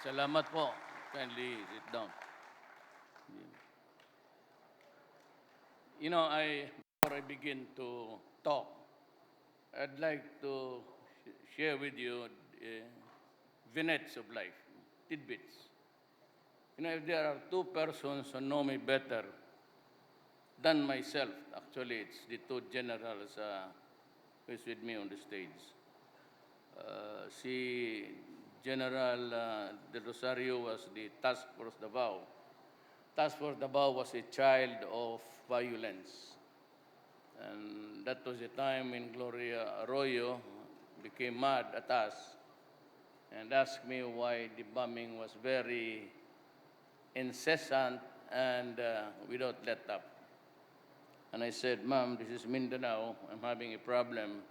Salamat po. Kindly sit down. Before I begin to talk, I'd like to share with you vignettes of life, tidbits. If there are two persons who know me better than myself, actually it's the two generals who is with me on the stage. Si General De Rosario was the Task Force Davao. Task Force Davao was a child of violence. And that was the time when Gloria Arroyo became mad at us and asked me why the bombing was very incessant and without let up. And I said, Ma'am, this is Mindanao. I'm having a problem.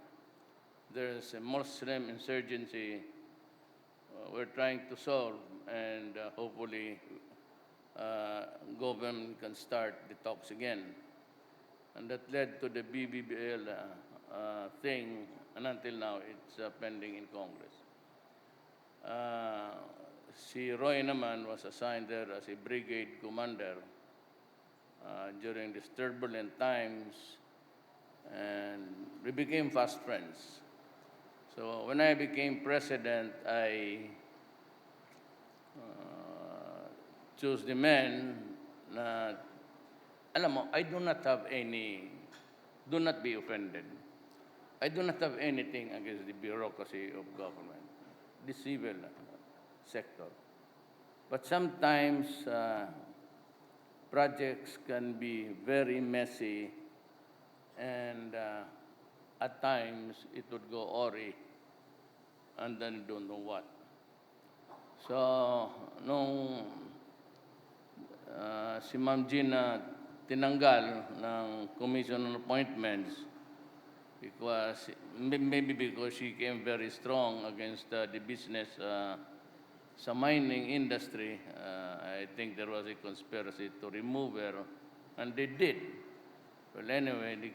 There's a Muslim insurgency we're trying to solve, and hopefully government can start the talks again. And that led to the BBBL thing, and until now, it's pending in Congress. Si Roy naman was assigned there as a brigade commander during these turbulent times, and we became fast friends. So when I became president, I chose the men na, alam mo, I do not have any, do not be offended. I do not have anything against the bureaucracy of government, the civil sector. But sometimes projects can be very messy, and at times it would go awry, and then you don't know what. So, nung si Ma'am Gina tinanggal ng Commission on Appointments, because maybe because she came very strong against the business sa mining industry, I think there was a conspiracy to remove her, and they did. Well, anyway,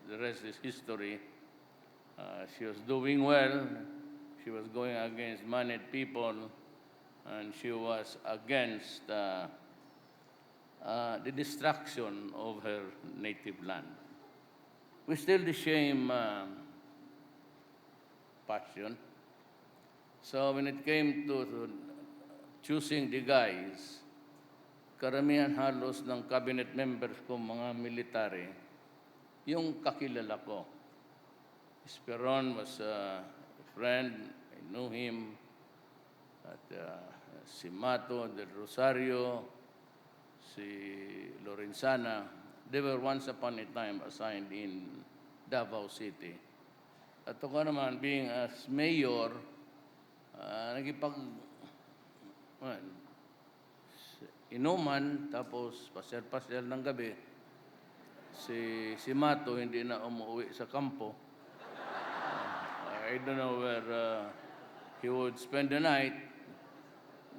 the rest is history. She was doing well. She was going against moneyed people, and she was against the destruction of her native land. We still the same passion. So when it came to choosing the guys, karamihan halos ng cabinet members ko, mga military, yung kakilala ko. Esperon was a friend, I knew him. At Cimatu, Del Rosario, si Lorenzana, they were once upon a time assigned in Davao City. At ako naman, being as mayor, inuman, tapos pasyal-pasyal ng gabi. Si Mato hindi na umuwi sa kampo. I don't know where he would spend the night,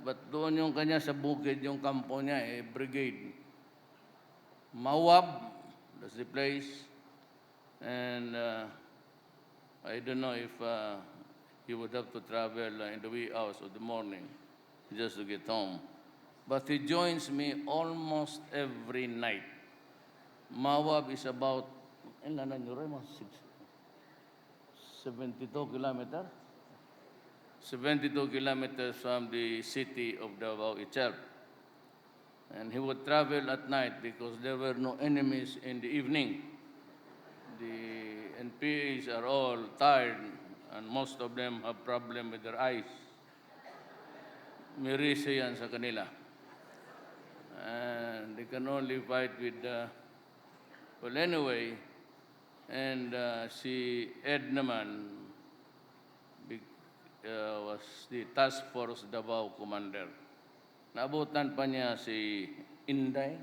but doon yung kanya sa bukid, yung kampo niya, brigade. Mawab, that's the place. And I don't know if he would have to travel in the wee hours of the morning just to get home. But he joins me almost every night. Mawab is about, 72 kilometers? 72 kilometers from the city of Davao itself. And he would travel at night because there were no enemies in the evening. The NPAs are all tired, and most of them have problem with their eyes. Mirisa yan sa kanila. And they can only fight with well, anyway, and si Ed naman was the Task Force Davao Commander. Naabutan pa niya si Inday.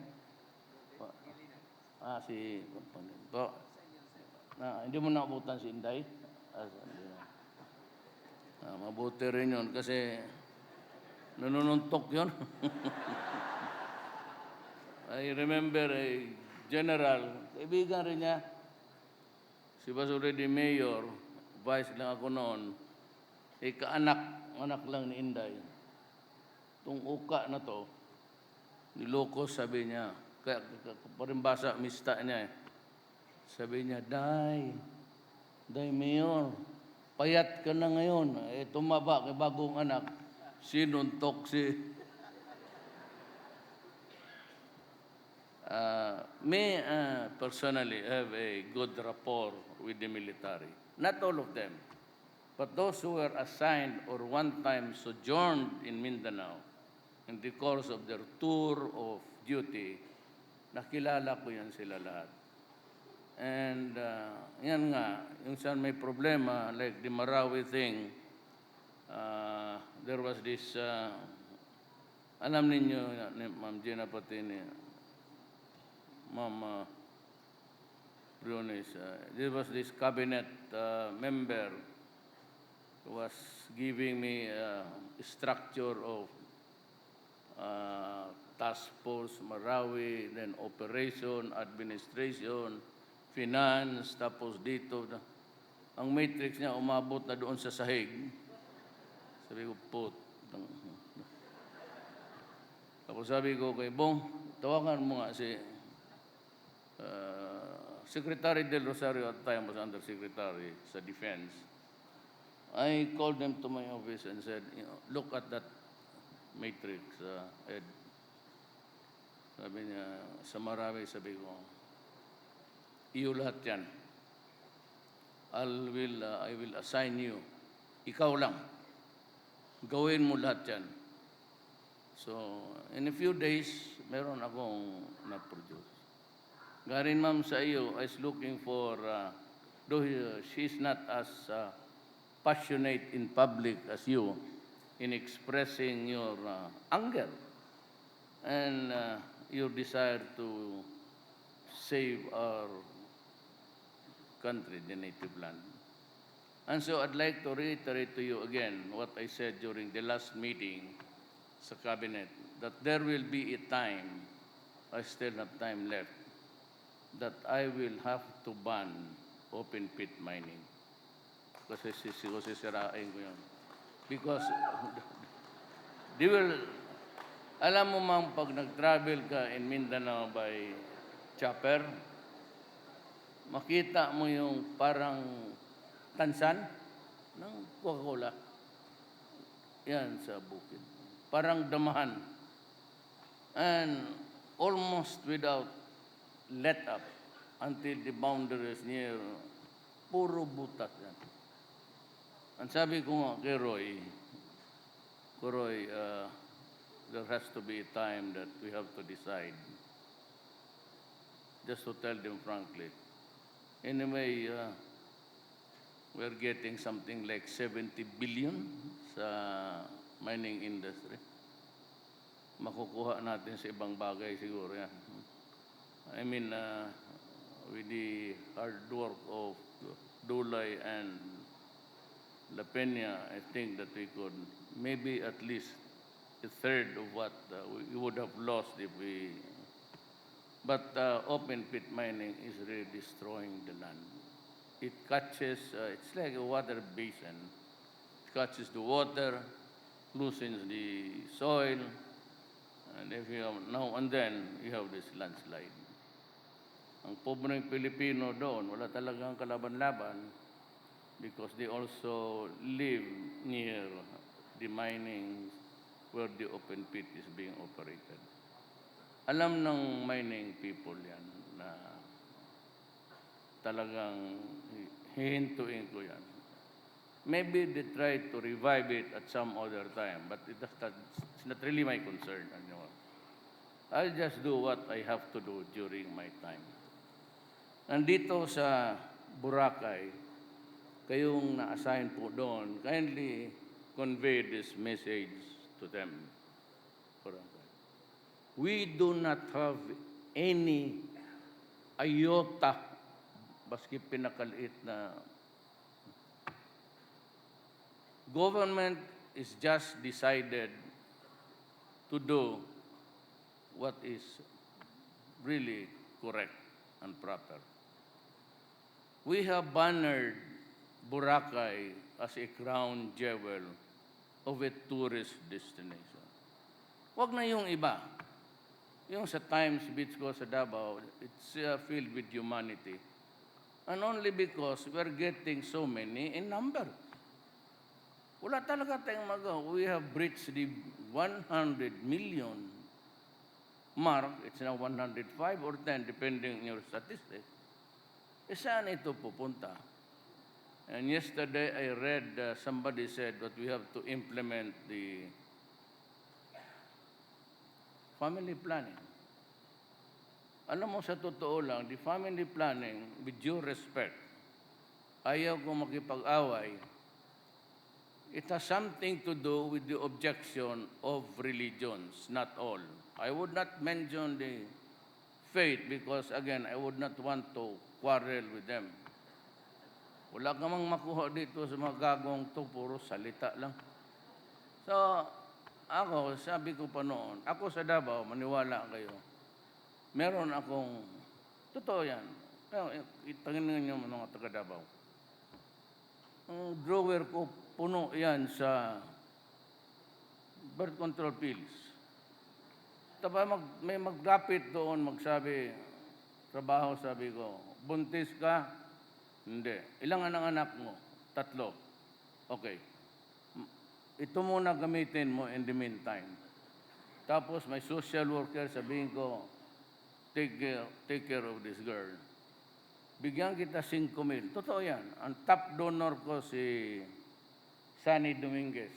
Hindi mo naabutan si Inday? Mabuti rin yun kasi nanununtok yun. I remember a general, kaibigan rin niya. She was already mayor, vice lang ako noon. anak lang ni Inday. Itong uka na to, niloko sabi niya, kaya parimbasa mista niya eh. Sabi niya, Day Mayor, payat ka na ngayon. Tumaba kay bagong anak. Sinuntok si... me personally have a good rapport with the military. Not all of them. But those who were assigned or one time sojourned in Mindanao in the course of their tour of duty, nakilala ko yan sila lahat. And yan nga, yung saan may problema, like the Marawi thing, there was this, alam ninyo, Ma'am Gina pati ni Ma'am Briones, there was this cabinet member who was giving me a structure of task force, Marawi, then operation, administration, finance, tapos dito. Ang matrix niya umabot na doon sa sahig. Sabi ko, Tapos sabi ko kay Bong, tawagan mo nga si Secretary Del Rosario at the time was Undersecretary sa Defense. I called them to my office and said, look at that matrix, Ed. Sabi niya, sa Marawi, sabi ko, iyo lahat yan. I will assign you. Ikaw lang. Gawin mo lahat yan. So, in a few days, meron akong na-produce. Garin ma'am sa iyo is looking for, though she's not as passionate in public as you in expressing your anger and your desire to save our country, the native land. And so I'd like to reiterate to you again what I said during the last meeting sa cabinet, that there will be a time, I still have time left, that I will have to ban open pit mining. Kasi sisirain ko yun. Because they will, alam mo mang pag nag-travel ka in Mindanao by chopper, makita mo yung parang tansan ng Coca-Cola. Yan sa bukid. Parang damahan. And almost without let up until the boundaries near, puro butas yan. Ang sabi ko nga kay Roy, there has to be a time that we have to decide. Just to tell them frankly. Anyway, we're getting something like 70 billion sa mining industry. Makukuha natin sa ibang bagay siguro yan. I mean, with the hard work of Dulay and La Peña, I think that we could maybe at least a third of what we would have lost if we... But open pit mining is really destroying the land. It catches, it's like a water basin. It catches the water, loosens the soil, and if you have, now and then, you have this landslide. Ang pobreng Pilipino doon, wala talagang kalaban-laban because they also live near the mining where the open pit is being operated. Alam ng mining people yan na talagang hihintuin ko yan. Maybe they try to revive it at some other time, but it's not really my concern anymore. I'll just do what I have to do during my time. Nandito sa Boracay, kayong na-assign po doon, kindly convey this message to them. We do not have any iota, baski pinakaliit na government is just decided to do what is really correct and proper. We have bannered Boracay as a crown jewel of a tourist destination. Wag na yung iba. Yung sa Times Beach ko sa Davao, it's filled with humanity. And only because we're getting so many in number. Wala talaga tayong magawa. We have breached the 100 million mark. It's now 105 or 10, depending on your statistics. Saan ito pupunta? And yesterday I read somebody said that we have to implement the family planning. Alam mo, sa totoo lang, the family planning, with due respect, ayaw ko makipag-away. It has something to do with the objection of religions, not all. I would not mention the faith because, again, I would not want to quarrel with them. Wala ka mang makuha dito sa mga gagong to, puro salita lang. So, ako, sabi ko pa noon, ako sa Davao, maniwala kayo, meron akong, totoo yan, itangin nyo mga taga Davao. Ang drawer ko, puno yan sa birth control pills. Tapos may maglapit doon, magsabi, trabaho, sabi ko, buntis ka? Hindi. Ilang anak mo? 3. Okay. Ito muna gamitin mo in the meantime. Tapos may social worker, sabihin ko, take care of this girl. Bigyan kita 5,000. Totoo yan. Ang top donor ko si Sunny Dominguez.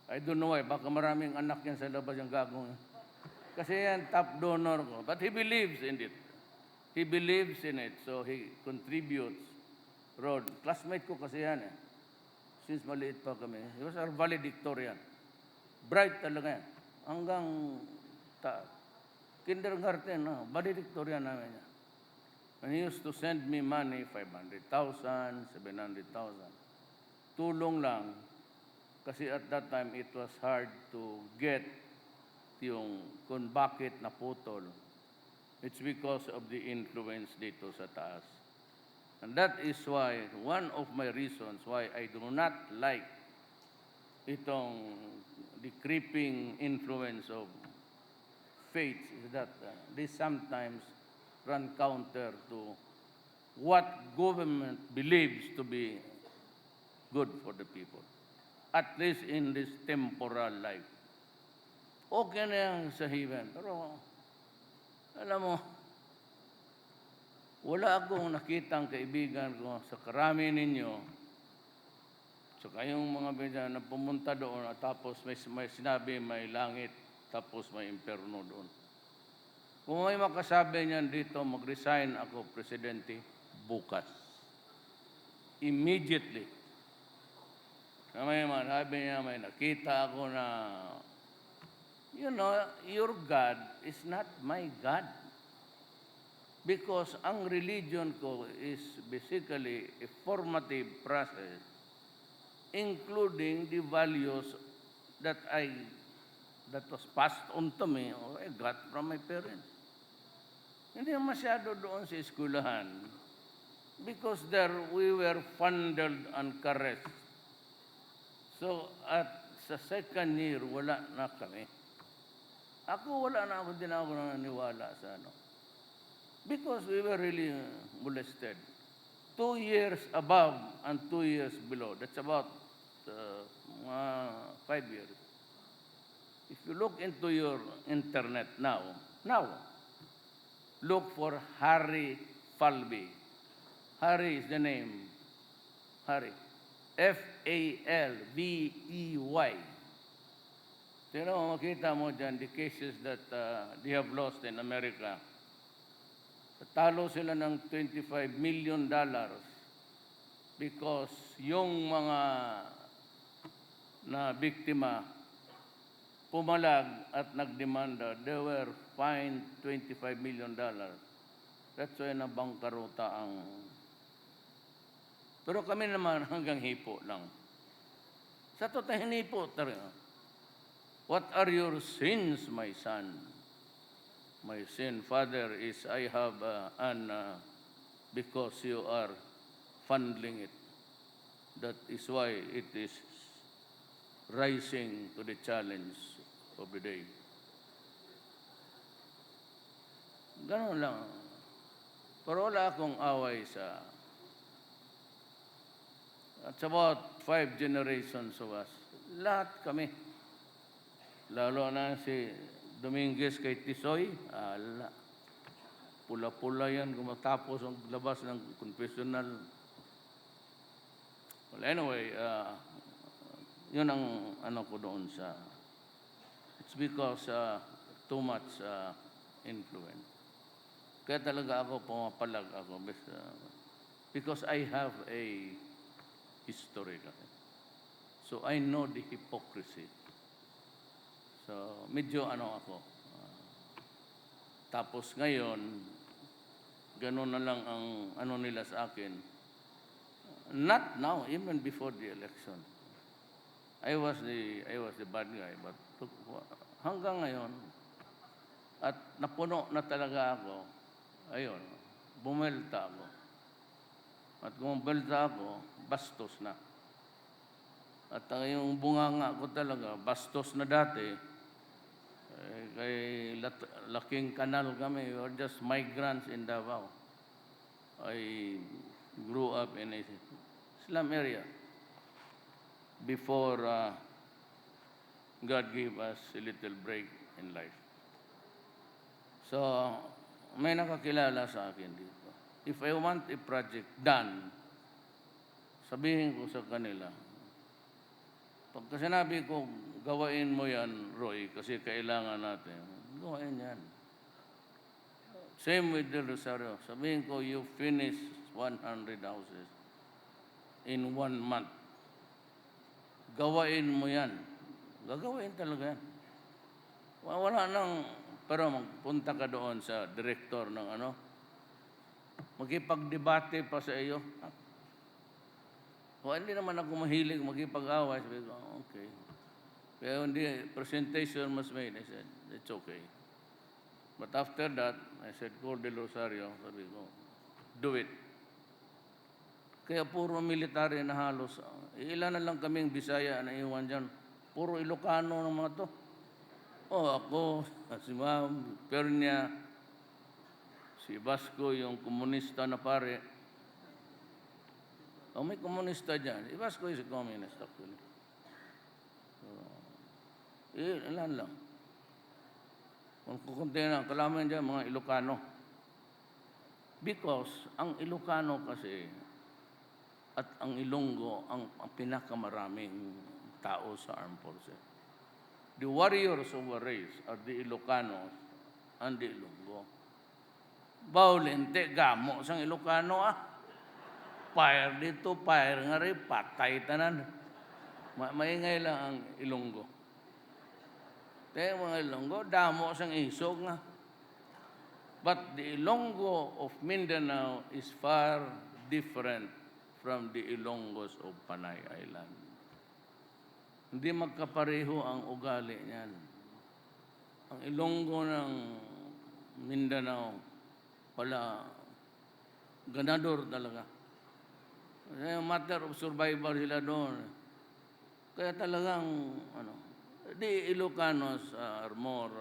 I don't know why. Baka maraming anak yan sa labas yung gagong. Kasi yan, top donor ko. But he believes in it. He believes in it. So he contributes. Rod, classmate ko kasi yan eh. Since maliit pa kami. He was our valedictorian. Bright talaga yan. Hanggang kindergarten, valedictorian namin yan. And he used to send me money, 500,000, 700,000. Tulong lang. Kasi at that time, it was hard to get yung kung bakit naputol. It's because of the influence dito sa taas. And that is why, one of my reasons why I do not like the creeping influence of faith is that they sometimes run counter to what government believes to be good for the people, at least in this temporal life. Okay na yan sa heaven, pero alam mo, wala akong nakitang kaibigan ko sa karami ninyo, sa kayong mga bida na pumunta doon at tapos may sinabi may langit, tapos may imperno doon. Kung may makasabi niyan dito, mag-resign ako, Presidente, bukas. Immediately. Sabi niya, may nakita ako na, your God is not my God. Because ang religion ko is basically a formative process, including the values that was passed on to me or I got from my parents. Hindi masyado doon sa eskwelahan because there we were fondled and caressed. So sa second year, wala na kami. Wala na ako, din ako naniniwala sa because we were really molested. 2 years above and 2 years below. That's about 5 years. If you look into your internet now, look for Harry Falvey. Harry is the name. Harry. Falvey. Makita mo dyan the cases that they have lost in America. Talo sila ng $25 million because yung mga na biktima pumalag at nagdemanda, they were fined $25 million. That's why nabangkaruta ang... Pero kami naman hanggang hipo lang. Sa totoo, hinipo talaga. What are your sins, my son? My sin, Father, is I have because you are funding it. That is why it is rising to the challenge of the day. Ganun lang. Pero wala akong away sa... It's about 5 generations of us. Lahat kami. Lalo na si Dominguez kay Tisoy. Ala. Pula-pula yan. Gumatapos ang labas ng confessional. Well, anyway, yun ang ano ko doon sa... It's because too much influence. Kaya talaga ako, pumapalag ako. Because I have a history. So I know the hypocrisy. So medyo ano ako. Tapos ngayon, gano'n na lang ang ano nila sa akin. Not now, even before the election. I was the bad guy, but hanggang ngayon, at napuno na talaga ako, ayun, bumelta ako. At kung bumelta ako, bastos na. At yung bunganga ko talaga, bastos na dati. Kay laking kanal kami, we were just migrants in Davao. I grew up in a slum area before God gave us a little break in life. So, may nakakilala sa akin dito. If I want a project done, sabihin ko sa kanila, pagka sinabi ko, gawain mo yan, Roy, kasi kailangan natin, gawain yan. Same with Del Rosario. Sabihin ko, you finish 100 houses in 1 month. Gawain mo yan. Gagawain talaga yan. Wala nang, pero magpunta ka doon sa director ng ano, magkipagdebate pa sa iyo. Hindi naman ako mahilig magkipag-away. Sabi ko, okay. Kaya hindi, presentation was made. I said, it's okay. But after that, I said, call Del Rosario. Sabi ko, do it. Kaya puro military na halos. Ilan na lang kaming Bisaya na iwan dyan. Puro Ilocano ng mga to. Ako, si Ma'am Pernia, si Vasco, yung komunista na pare. May komunista dyan. Si Vasco is a communist actually. So, ilan lang. Kung kukunti na, kalaman dyan mga Ilocano. Because ang Ilocano kasi at ang Ilonggo ang pinakamaraming tao sa armed forces. The warriors of a race are the Ilocanos and the Ilonggo. Baulente, gamo sang Ilocano Fire dito, fire nga rin, patay tanan. Maingay lang ang Ilonggo. Kaya mga Ilonggo, damo sang isog nga. But the Ilonggo of Mindanao is far different from the Ilonggos of Panay Island. Hindi magkapareho ang ugali niyan. Ang Ilonggo ng Mindanao, pala, ganador talaga. Matter of survival sila doon. Kaya talagang, the Ilocanos are more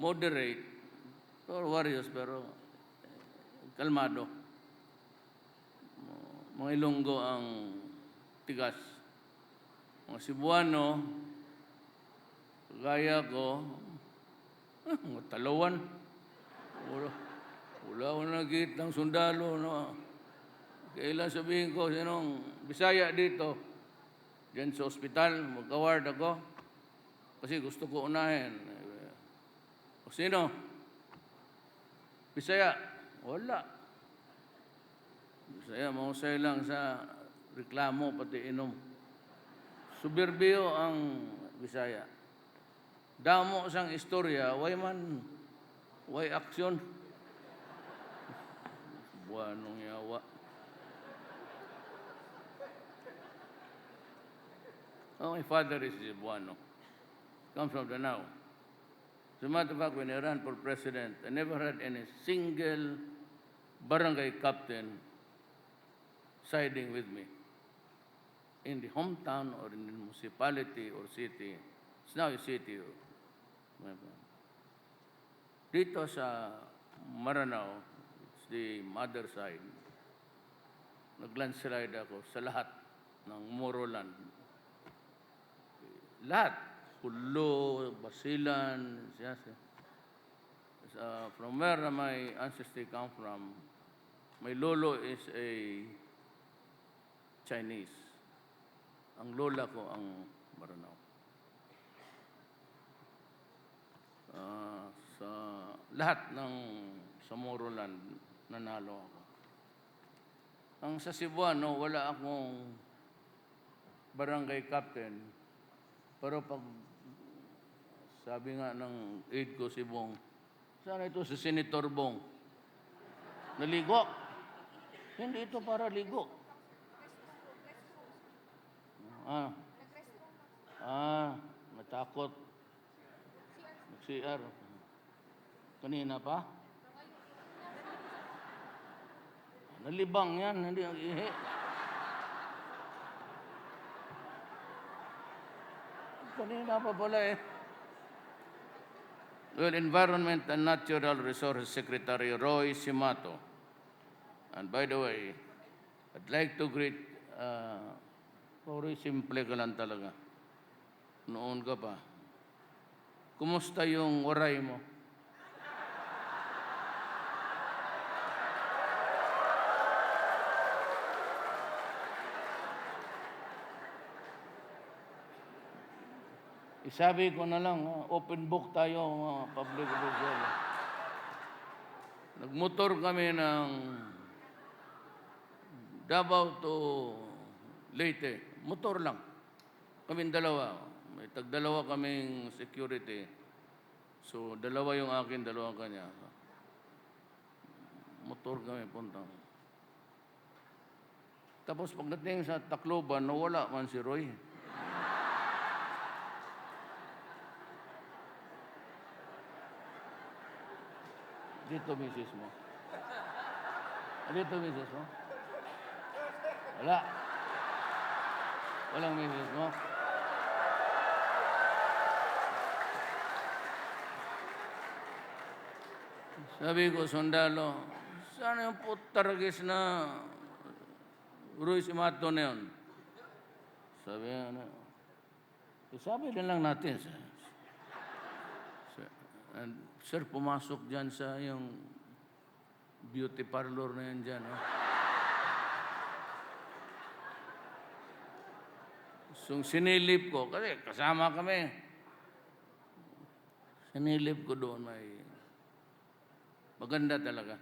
moderate, or warriors, pero kalmado. Mga Ilonggo ang tigas. Mga Cebuano, gaya ko, mga Talawan. Wala ko nakita ng sundalo, no? Kailan sabihin ko, sinong Bisaya dito, dyan sa ospital, mag-award ako, kasi gusto ko unahin. O sino? Bisaya? Wala. Bisaya, mahusay lang sa reklamo, pati inom. Subirbio ang Bisaya. Damo sang istorya, way aksyon. Buwanong yawa. My father is Cebuano. Comes from Danao. As a matter of fact, when I ran for president, I never had any single barangay captain siding with me. in the hometown or in the municipality or city. It's now a city. Dito sa Maranao, it's the mother side, nag-landslide ako sa lahat ng Moroland. Lahat. Pulo, Basilan, from where my ancestry come from, my lolo is a Chinese. Ang lola ko ang Maranao. Sa lahat ng sa Moroland, nanalo ako. Ang sa Cebuano, wala akong barangay captain. Pero pag sabi nga ng aide ko si Bong, sana ito si Senator Bong, naligo. Hindi ito para ligo. Natakot. Nag-CR. Kanina pa? Nalibang yan, hindi ang ihi. Kanina pa pala eh. Well, Environment and Natural Resources Secretary Roy Cimatu. And by the way, I'd like to greet, Roy, simple ka lang talaga. Noon ka pa. Kumusta yung waray mo? Isabi ko na lang, open book tayo, mga public official. Nagmotor kami ng Davao to Leyte. Motor lang. Kaming dalawa. May tagdalawa kaming security. So, dalawa yung akin, dalawa kanya. Motor kami punta. Tapos pagdating sa Tacloban, nawala man si Roy. Dito, misis mo. Dito, misis mo. Wala. Walang misis mo. Sabi ko, sundalo, sana yung putaragis na Roy Cimatu na yun. Sabi na lang natin. And, sir, pumasok dyan sa yung beauty parlor na yan dyan. So, sinilip ko, kasi kasama kami. Sinilip ko doon, may maganda talaga.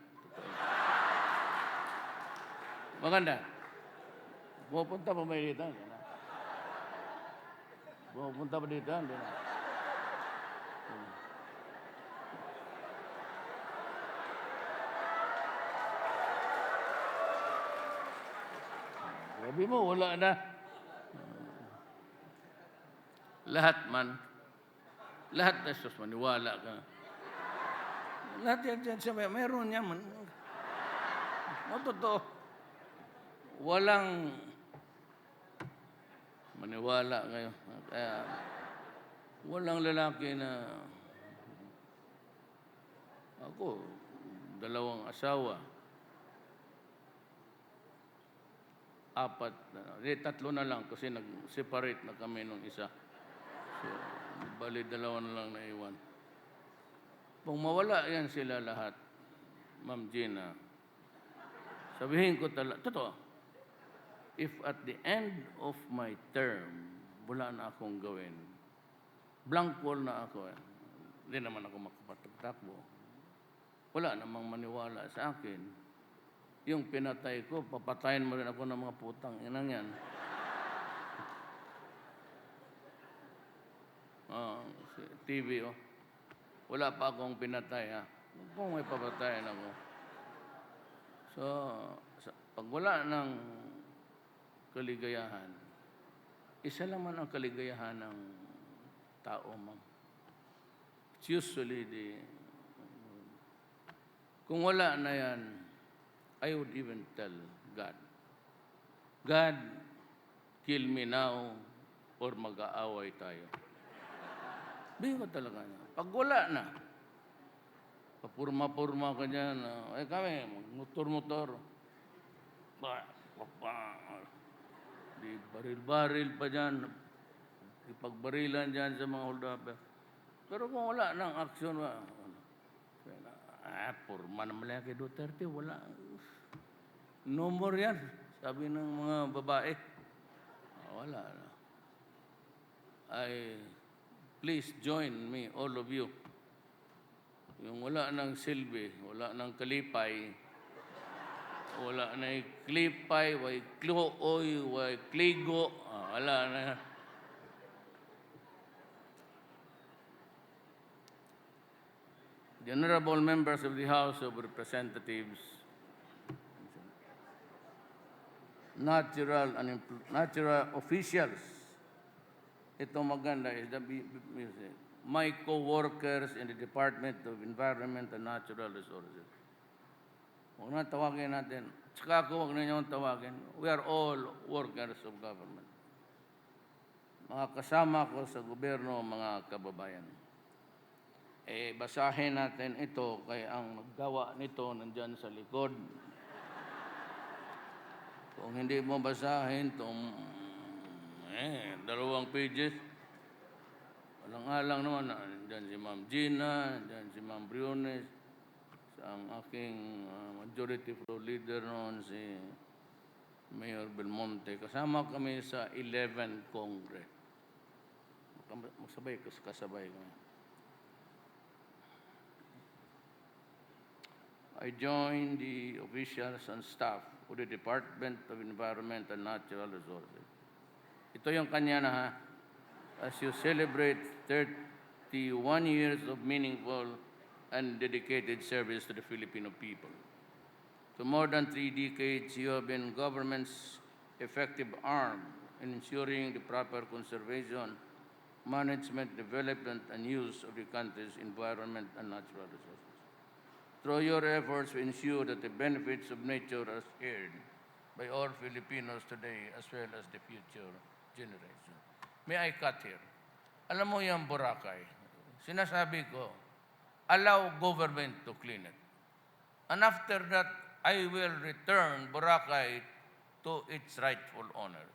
Maganda. Pupunta pa may dito. Pupunta pa dito. Hindi na. Sabi mo, wala na. Lahat man. Lahat na sus, maniwala ka. Lahat yan dyan siya, meron niya man. Totoo. Walang maniwala kayo. Kaya, walang lalaki na ako, 2 asawa. 4, 3 na lang kasi nag-separate na kami nung isa. So, bali 2 na lang naiwan. Kung mawala yan sila lahat, Ma'am Gina, sabihin ko talaga, totoo, if at the end of my term, wala na akong gawin, blank wall na ako, hindi naman ako makapagtakbo. Wala namang maniwala sa akin. Yung pinatay ko, papatayin mo rin ako ng mga putang inang yan. TV, wala pa akong pinatay, ha? Kung may papatayin ako. So, pag wala ng kaligayahan, isa lang man ang kaligayahan ng tao, ma'am. It's usually kung wala na yan, I would even tell God, God, kill me now or mag-aaway tayo. Bingo talaga niya. Pag wala na, papurma-purma ka dyan, kami, motor-motor, di baril-baril pa dyan, ipagbarilan dyan sa mga hold-upper. Pero kung wala nang aksyon, purma naman lang kay Duterte, wala. No more yan, sabi ng mga babae. Wala na. Please join me, all of you. Yung wala ng silbi, wala ng kalipay, wala na klipay, way kluoy, way kligo, wala na. The honorable members of the House of Representatives, natural officials, ito maganda is my co-workers in the Department of Environment and Natural Resources. Huwag na tawagin natin. Tsaka ako, huwag na nyo tawagin. We are all workers of government. Mga kasama ko sa gobyerno, mga kababayan. Basahin natin ito kay ang naggawa nito nandyan sa likod. Kung hindi mo basahin, dalawang pages. Walang-alang naman, dyan si Ma'am Gina, dyan si Ma'am Briones, ang aking majority floor leader noon, si Mayor Belmonte. Kasama kami sa 11 Congress. Kasabay kami. I joined the officials and staff of the Department of Environment and Natural Resources. Ito yung kanya na ha. As you celebrate 31 years of meaningful and dedicated service to the Filipino people. For more than 3 decades, you have been government's effective arm in ensuring the proper conservation, management, development, and use of the country's environment and natural resources. Through your efforts, we ensure that the benefits of nature are shared by all Filipinos today as well as the future generation. May I cut here? Alam mo yung Boracay, sinasabi ko, allow government to clean it. And after that, I will return Boracay to its rightful owner.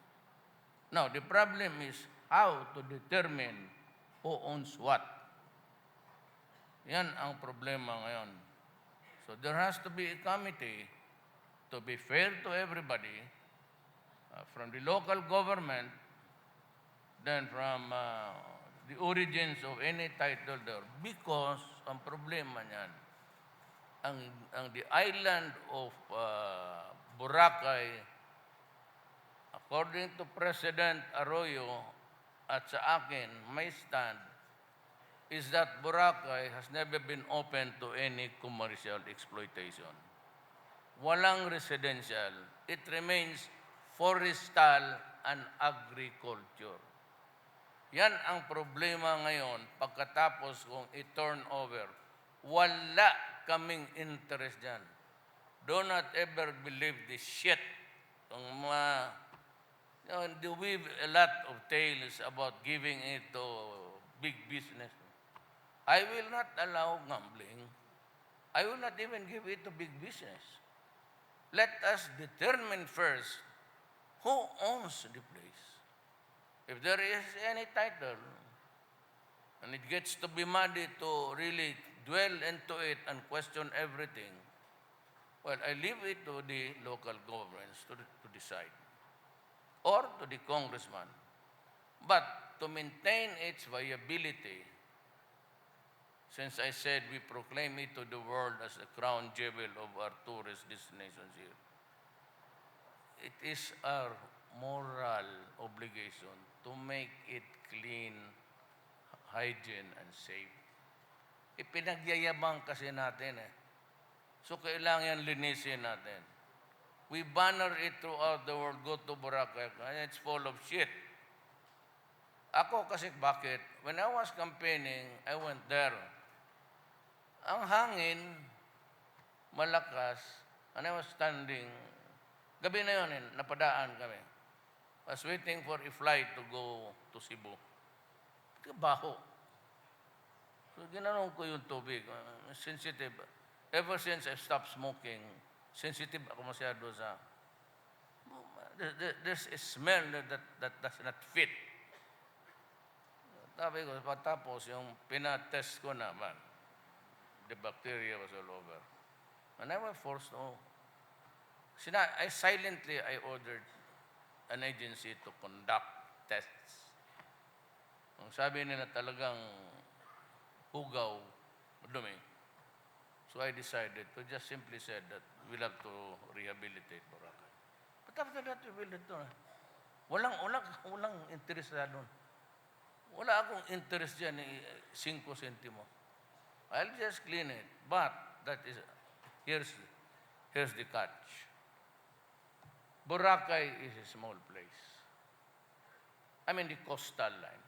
Now, the problem is how to determine who owns what. Yan ang problema ngayon. So there has to be a committee to be fair to everybody, from the local government, then from the origins of any title there. Because ang problema niyan, ang the island of Boracay, according to President Arroyo at sa akin, my stand is that Boracay has never been open to any commercial exploitation. Walang residential. It remains forestal and agriculture. Yan ang problema ngayon pagkatapos kung i-turn over. Wala kaming interest dyan. Do not ever believe this shit. They weave a lot of tales about giving it to big business. I will not allow gambling. I will not even give it to big business. Let us determine first who owns the place. If there is any title, and it gets to be muddy to really dwell into it and question everything, well, I leave it to the local governments to decide, or to the congressman. But to maintain its viability, since I said we proclaim it to the world as the crown jewel of our tourist destinations here, it is our moral obligation to make it clean, hygiene, and safe. Ipinagyayabang kasi natin eh. So kailangan linisin natin. We banner it throughout the world, go to Boracay, and it's full of shit. Ako kasi bakit? When I was campaigning, I went there. Ang hangin, malakas, and I was standing. Gabi na yun, napadaan kami. was waiting for a flight to go to Cebu. Baho. So ginanong ko yung tubig. Sensitive. Ever since I stopped smoking, sensitive ako masyado sa... There's a smell that does not fit. Sabi ko, patapos yung pinatest ko naman, the bacteria was all over. And I was forced to... I silently ordered an agency to conduct tests. Ang sabi nila talagang hugaw, dumi. So I decided to just simply said that we'll have to rehabilitate Boracay. But after that, we will do. Walang interest na doon. Wala akong interest dyan, 5 sentimo. I'll just clean it. But that is, here's the catch. Boracay is a small place. I mean the coastal line.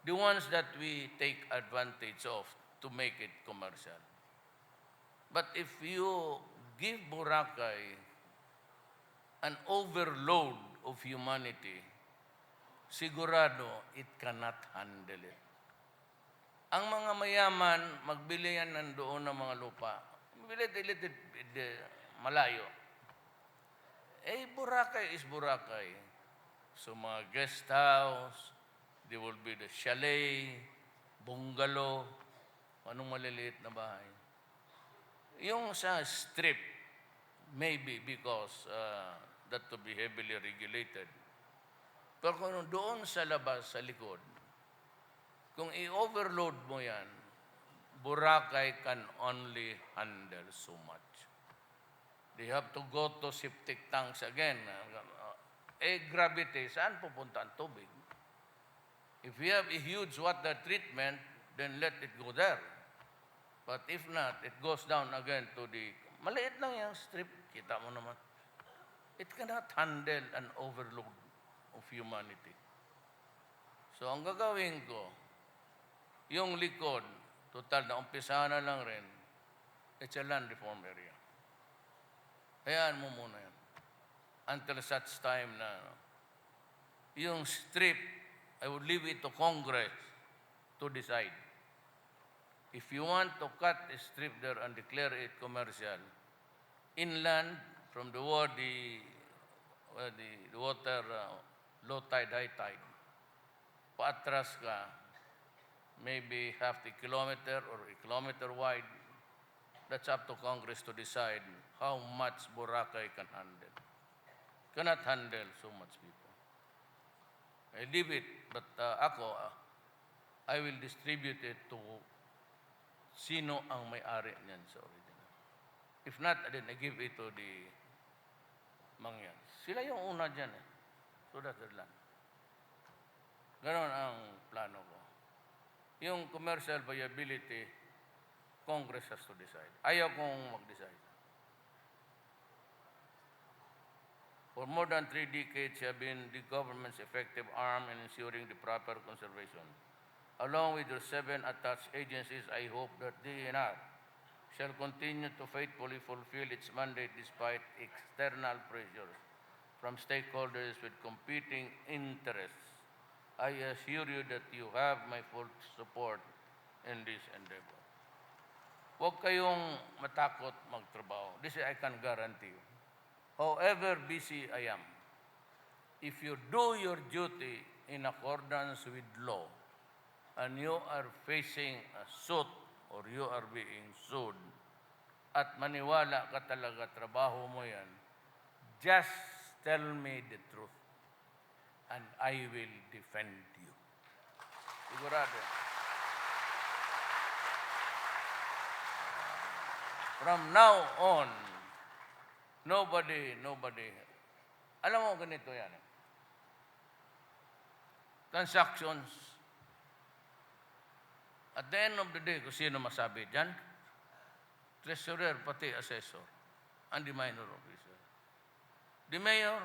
The ones that we take advantage of to make it commercial. But if you give Boracay an overload of humanity, sigurado it cannot handle it. Ang mga mayaman, magbili yan nandoon ng mga lupa. Bilit malayo. Boracay is Boracay. So mga guest house, there will be the chalet, bungalow, anong maliliit na bahay. Yung sa strip, maybe because that to be heavily regulated. Pero kung doon sa labas, sa likod, kung i-overload mo yan, Boracay can only handle so much. They have to go to septic tanks again. Gravity, saan pupunta ang tubig? If we have a huge water treatment, then let it go there. But if not, it goes down again to the... Maliit lang yung strip, kita mo naman. It cannot handle an overload of humanity. So ang gagawin ko, yung likod, total na umpisa na lang rin, it's a land reform area. Hayaan mo muna yan. Until such time na yung strip, I would leave it to Congress to decide. If you want to cut a strip there and declare it commercial, inland from the water, low tide, high tide, paatras ka, maybe half a kilometer or a kilometer wide, that's up to Congress to decide how much Boracay can handle. Cannot handle so much people. I leave it, but I will distribute it to sino ang may-ari niyan sa original. If not, then I give it to the mangyan. Sila yung una dyan eh. So that's their land. Ganon ang plano ko. Yung commercial viability, Congress has to decide. Ayaw kong mag-decide. For more than 3 decades, have been the government's effective arm in ensuring the proper conservation. Along with your 7 attached agencies, I hope that DENR shall continue to faithfully fulfill its mandate despite external pressures from stakeholders with competing interests. I assure you that you have my full support in this endeavor. Huwag kayong matakot magtrabaho. This I can guarantee you. However busy I am, if you do your duty in accordance with law, and you are facing a suit or you are being sued, at maniwala ka talaga trabaho mo yan, just tell me the truth, and I will defend you. Sigurado. From now on, nobody, alam mo ganito yan. Transactions, at the end of the day, kung sino masabi dyan, treasurer, pati assessor, and the minor officer. The mayor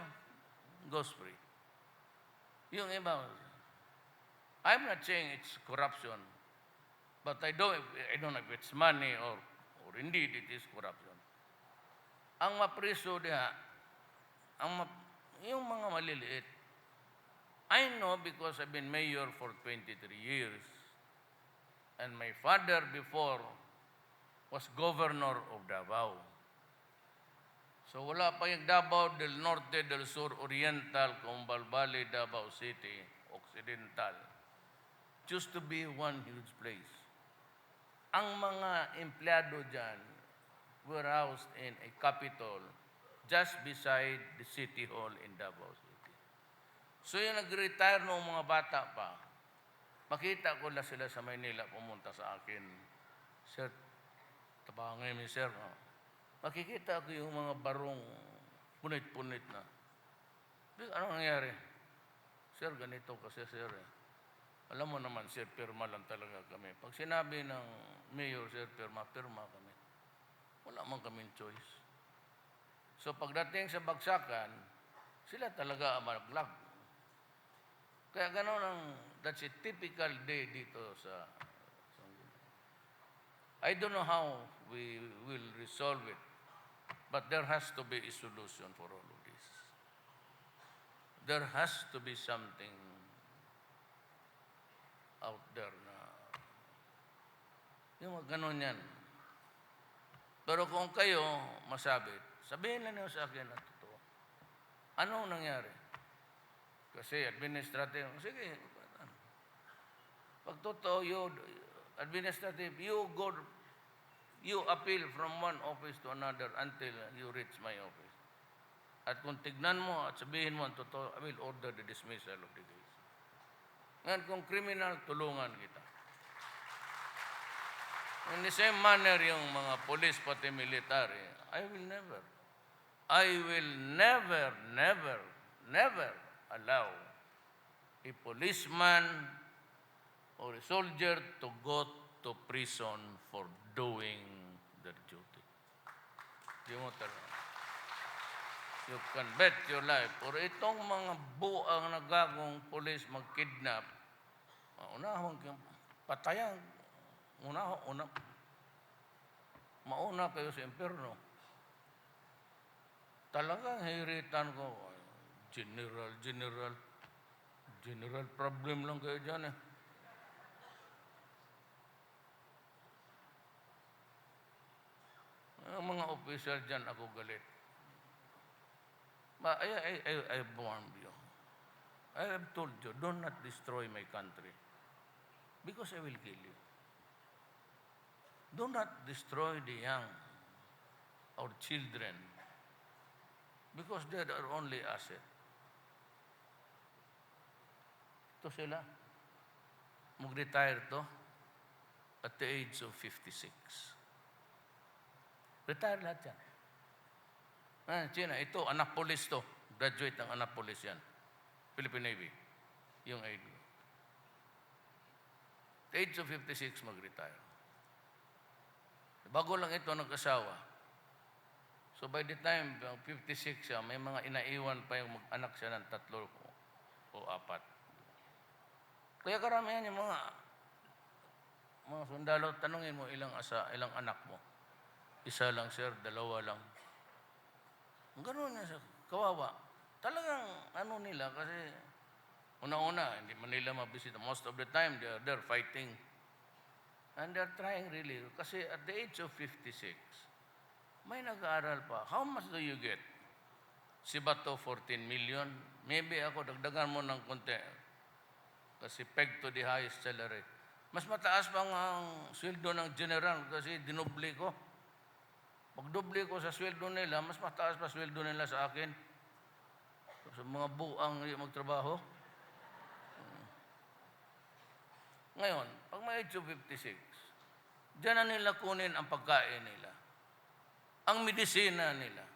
goes free. Yung iba, I'm not saying it's corruption, but I don't know if it's money or indeed it is corruption. Ang mapriso diha, yung mga maliliit, I know because I've been mayor for 23 years, and my father before was governor of Davao. So wala pa yung Davao del Norte, del Sur, Oriental, Combal Valley, Davao City, Occidental. It used to be one huge place. Ang mga empleyado dyan were housed in a capitol just beside the City Hall in Davao City. So yung nag-retire noong mga bata pa, makita ko na sila sa Maynila pumunta sa akin. Sir, tabangay mi sir. No? Makikita ko yung mga barong punit-punit na. Ano nangyari? Sir, ganito kasi sir. Alam mo naman, sir, pirma lang talaga kami. Pag sinabi ng mayor, sir, pirma kami. Wala man kaming choice. So pagdating sa bagsakan, sila talaga ang malaglag. Kaya gano'n ang, that's a typical day dito sa I don't know how we will resolve it, but there has to be a solution for all of this. There has to be something out there na yung gano'n yan. Pero kung kayo masabit, sabihin na niyo sa akin na totoo. Anong nangyari? Kasi administrative, sige, pag totoo, administrative, you appeal from one office to another until you reach my office. At kung tignan mo at sabihin mo ang totoo, I will order the dismissal of the case. Ngayon, kung criminal, tulungan kita. In the same manner, yung mga police pati military, I will never allow a policeman or a soldier to go to prison for doing their duty. You can bet your life. Or itong mga buang nagagong police mag-kidnap, unahon patayan, mauna kayo sa impyerno. Talagang hiritan ko, general problem lang kayo dyan eh. Ang mga official dyan, ako galit. But I warned you. I have told you, do not destroy my country. Because I will kill you. Do not destroy the young, our children. Because they are our only asset. Ito sila. Mag-retire to at the age of 56. Retire lahat yan. China, ito, Annapolis to. Graduate ng Annapolis yan. Philippine Navy. Yung age. At the age of 56, mag-retire. Bago lang ito nag-asawa. So by the time 56 siya, may mga inaiwan pa yung mag-anak siya ng 3 o 4. Kaya karamihan yung mga sundalo, tanungin mo ilang anak mo. Isa lang, sir, 2 lang. Gano'n niya siya, kawawa. Talagang nila kasi una-una, hindi man nila mabisita. Most of the time, they're fighting. And they're trying really. Kasi at the age of 56, may nag-aaral pa. How much do you get? Si Bato, 14 million. Maybe ako, dagdagan mo ng konti. Kasi peg to the highest salary. Mas mataas pa ang sweldo ng general kasi dinoble ko. Pag doble ko sa sweldo nila, mas mataas pa sweldo nila sa akin. Sa mga buang magtrabaho. Ngayon, pag may age of 56, diyan na nila kunin ang pagkain nila. Ang medisina nila.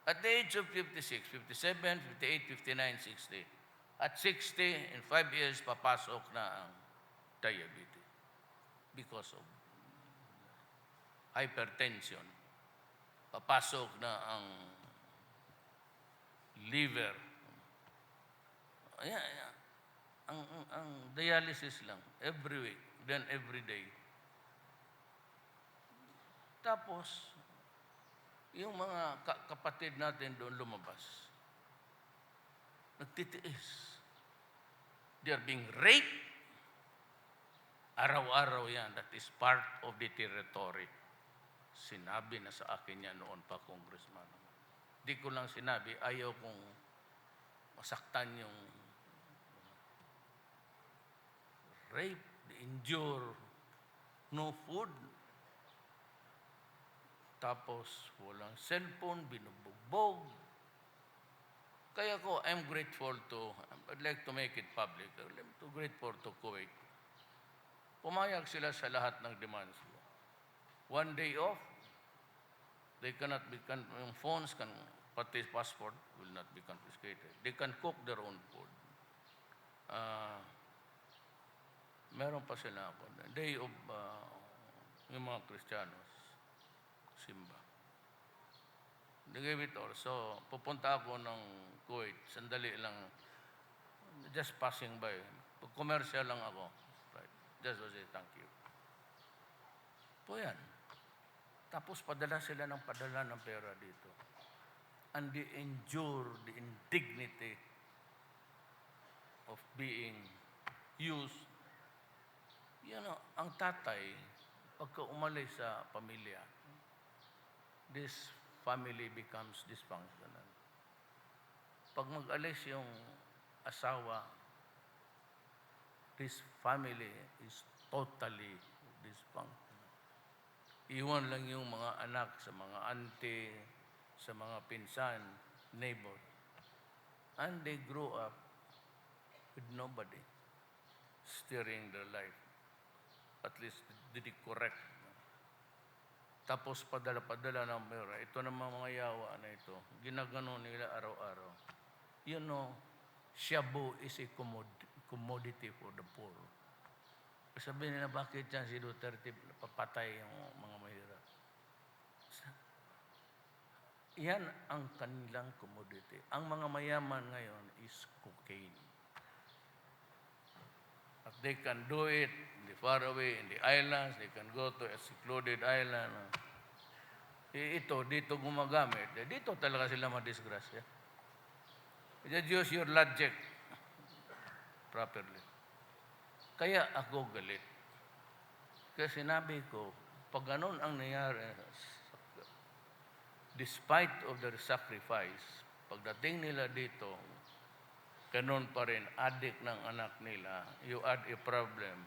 At the age of 56, 57, 58, 59, 60. At 60, in 5 years, papasok na ang diabetes. Because of hypertension. Papasok na ang liver. Ayan. Ang dialysis lang, every week, then every day. Tapos, yung mga kapatid natin doon lumabas, nagtitiis. They are being raped. Araw-araw yan. That is part of the territory. Sinabi na sa akin yan noon pa, Congressman. Di ko lang sinabi, ayaw kong masaktan yung rape, the injure, no food. Tapos walang cellphone, binubugbog. Kaya ko, I'm grateful to, I'd like to make it public, I'm too grateful to Kuwait. Pumayag sila sa lahat ng demands ko. 1 day off, they cannot be, yung phones, pati passport will not be confiscated. They can cook their own food. Meron pa sila ako. Day of yung mga Kristiyanos, simba. They gave it all. So, pupunta ako ng Kuwait. Sandali lang. Just passing by. Commercial lang ako. Right. Just to say thank you. Po yan. Tapos padala sila ng pera dito. And they endure the indignity of being used. You know, ang tatay, pagka umalis sa pamilya, this family becomes dysfunctional. Pag mag-alis yung asawa, this family is totally dysfunctional. Iwan lang yung mga anak sa mga auntie, sa mga pinsan, neighbor. And they grow up with nobody steering their life. At least, did it correct. Tapos padala-padala ng pera. Ito naman mga yawa na ito. Ginagano nila araw-araw. You know, shabu is a commodity for the poor. Sabihin nila, bakit yan si Duterte papatay yung mga mahirap? Yan ang kanilang commodity. Ang mga mayaman ngayon is cocaine. But they can do it in the far away, in the islands. They can go to a secluded island. Ito, dito gumagamit. Dito talaga sila madisgrasya. Just use your logic properly. Kaya ako galit. Kaya sinabi ko, pag ganun ang nangyari, despite of their sacrifice, pagdating nila dito, ganun pa rin, adik ng anak nila, you add a problem.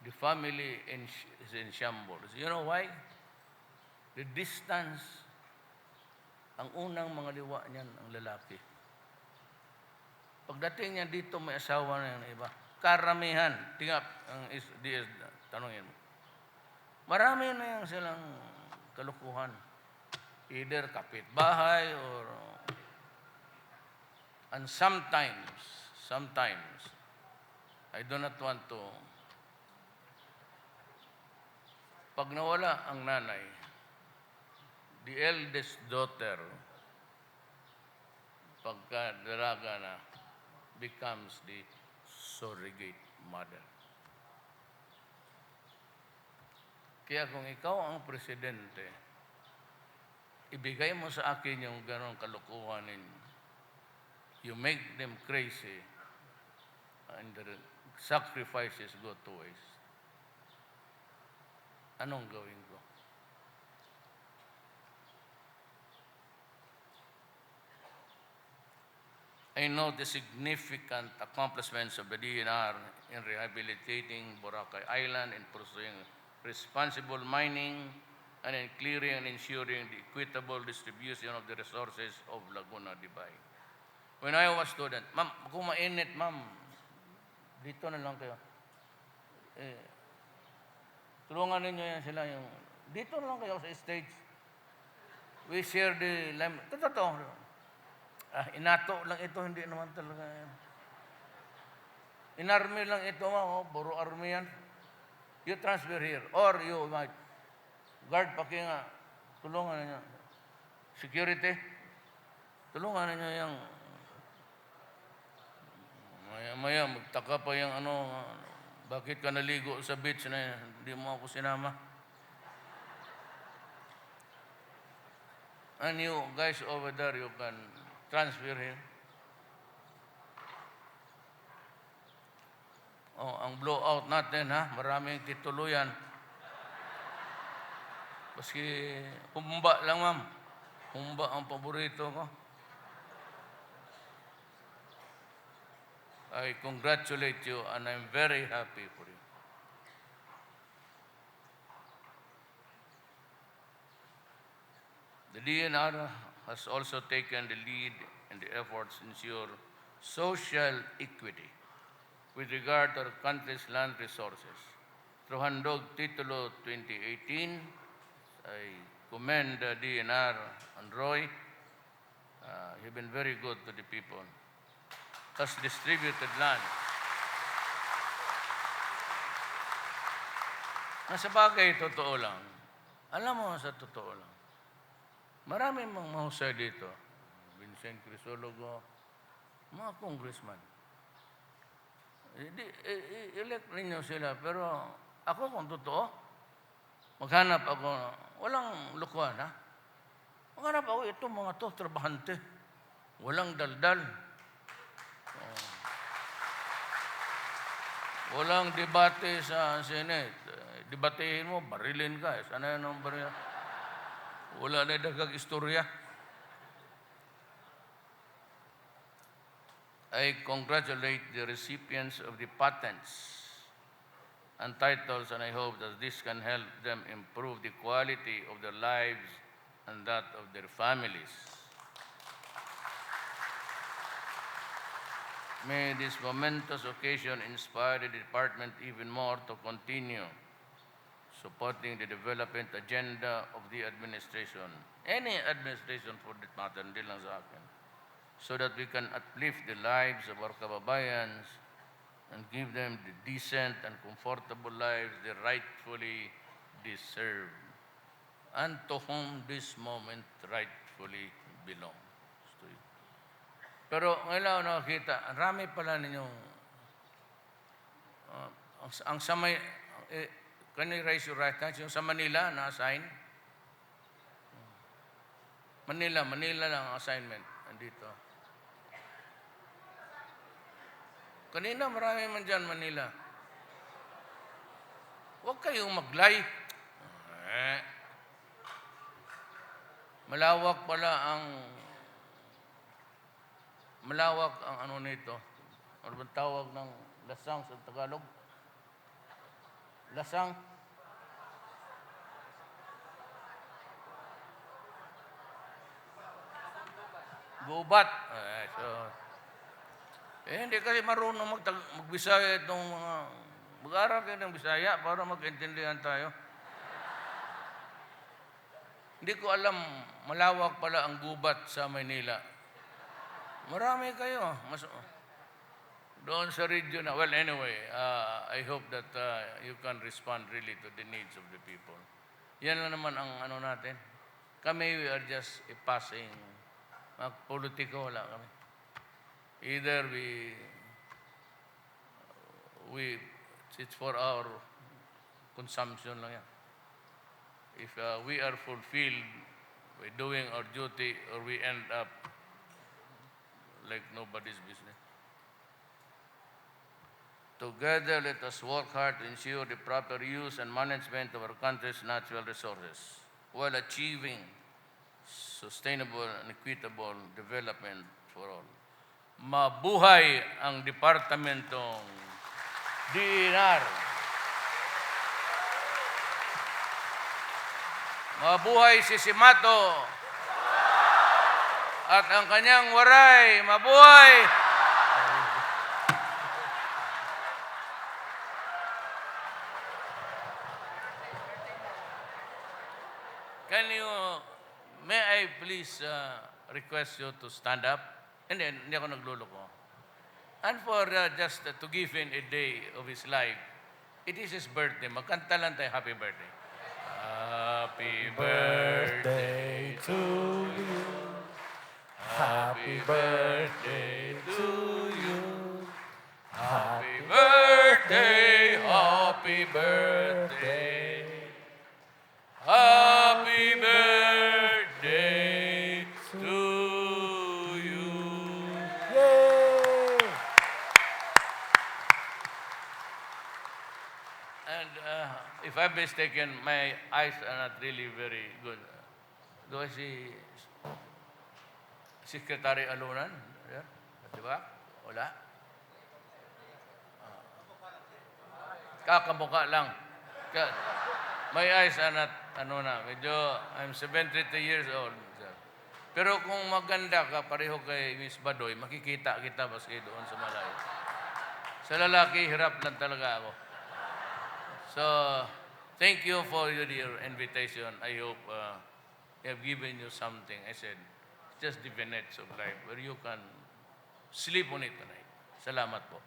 The family is in shambles. You know why? The distance, ang unang mga liwa niyan, ang lalaki. Pagdating niya dito, may asawa na yung iba. Karamihan, tingap, ang tanongin mo. Marami na yung silang kalukuhan. Either kapitbahay or... And sometimes, I do not want to... Pag nawala ang nanay, the eldest daughter, pagka dalaga na, becomes the surrogate mother. Kaya kung ikaw ang presidente, ibigay mo sa akin yung ganong kalukuhan ninyo. You make them crazy and the sacrifices go to waste. Anong gawin ko? I know the significant accomplishments of the DENR in rehabilitating Boracay Island and pursuing responsible mining and in clearing and ensuring the equitable distribution of the resources of Laguna de Bay. When I was student, ma'am, kung mainit, ma'am, dito na lang kayo. Tulungan ninyo yan sila yung, dito na lang kayo sa stage. We share the lime. Totoo. Inato lang ito, hindi naman talaga. In-army lang ito, puro army yan. You transfer here. Or you might, guard paki nga, tulungan ninyo. Security, tulungan ninyo yung, maya, magtaka pa yung bakit ka naligo sa beach na hindi mo ako sinama. And you guys over there, you can transfer here. Oh, ang blowout natin, ha? Maraming titulo yan. Kasi humba lang, ma'am. Humba ang paborito ko. I congratulate you and I'm very happy for you. The DNR has also taken the lead in the efforts to ensure social equity with regard to our country's land resources. Through Handog Titulo 2018, I commend the DNR and Roy. You've been very good to the people. Has distributed land. Sa bagay, totoo lang. Alam mo, sa totoo lang. Marami mga mahusay dito. Vincent Crisologo, mga congressman. Elect ninyo sila, pero ako kung totoo, maghanap ako, walang lukuhan, ha? Maghanap ako, itong mga to, trabahante. Walang daldal. Walang debate sa Senate. Debatehin mo, barilin ka. Sana yan ang baril. Wala na dagang istorya. I congratulate the recipients of the patents and titles, and I hope that this can help them improve the quality of their lives and that of their families. May this momentous occasion inspire the department even more to continue supporting the development agenda of the administration, any administration for that matter, hindi lang sa akin, so that we can uplift the lives of our kababayans and give them the decent and comfortable lives they rightfully deserve and to whom this moment rightfully belongs. Pero ngayon nakakita, ang rami pala ninyong, ang sa may, can you raise your right hand? Yung sa Manila na-assign? Manila lang ang assignment. Andito. Kanina marami man dyan, Manila. Huwag kayong maglay. Malawak ang ano nito. Ano bang tawag ng lasang sa Tagalog? Lasang? Gubat. Hindi kasi marunong magbisaya itong mga... Mag-aral kayo ng Bisaya para mag-intindihan tayo. Hindi ko alam, malawak pala ang gubat sa Maynila. Marami kayo. Doon sa region. Well, anyway, I hope that you can respond really to the needs of the people. Yan lang naman ang ano natin. Kami, we are just a passing. Mga politiko, wala kami. Either it's for our consumption lang yan. If we are fulfilled by doing our duty, or we end up like nobody's business. Together, let us work hard to ensure the proper use and management of our country's natural resources while achieving sustainable and equitable development for all. Mabuhay ang Departamentong DENR. Mabuhay si Cimatu. At ang kanyang waray, mabuhay! May I please request you to stand up? Hindi ako nagluloko. And for just to give him a day of his life, it is his birthday. Magkanta lang tayo, happy birthday. Happy birthday to you. Happy birthday to you. Happy birthday, happy birthday. Happy birthday to you. Yay! if I'm mistaken, my eyes are not really very good. Do I see Secretary Alunan? Yeah? Di ba? Wala? Kakamukha lang. Ka- My eyes are not, medyo, I'm 73 years old. Sir. Pero kung maganda ka, pareho kay Miss Badoy, makikita kita maski doon sa malayo. Sa lalaki, hirap lang talaga ako. So, thank you for your invitation. I hope I have given you something. I said, just the minutes of life where you can sleep on it tonight. Salamat po.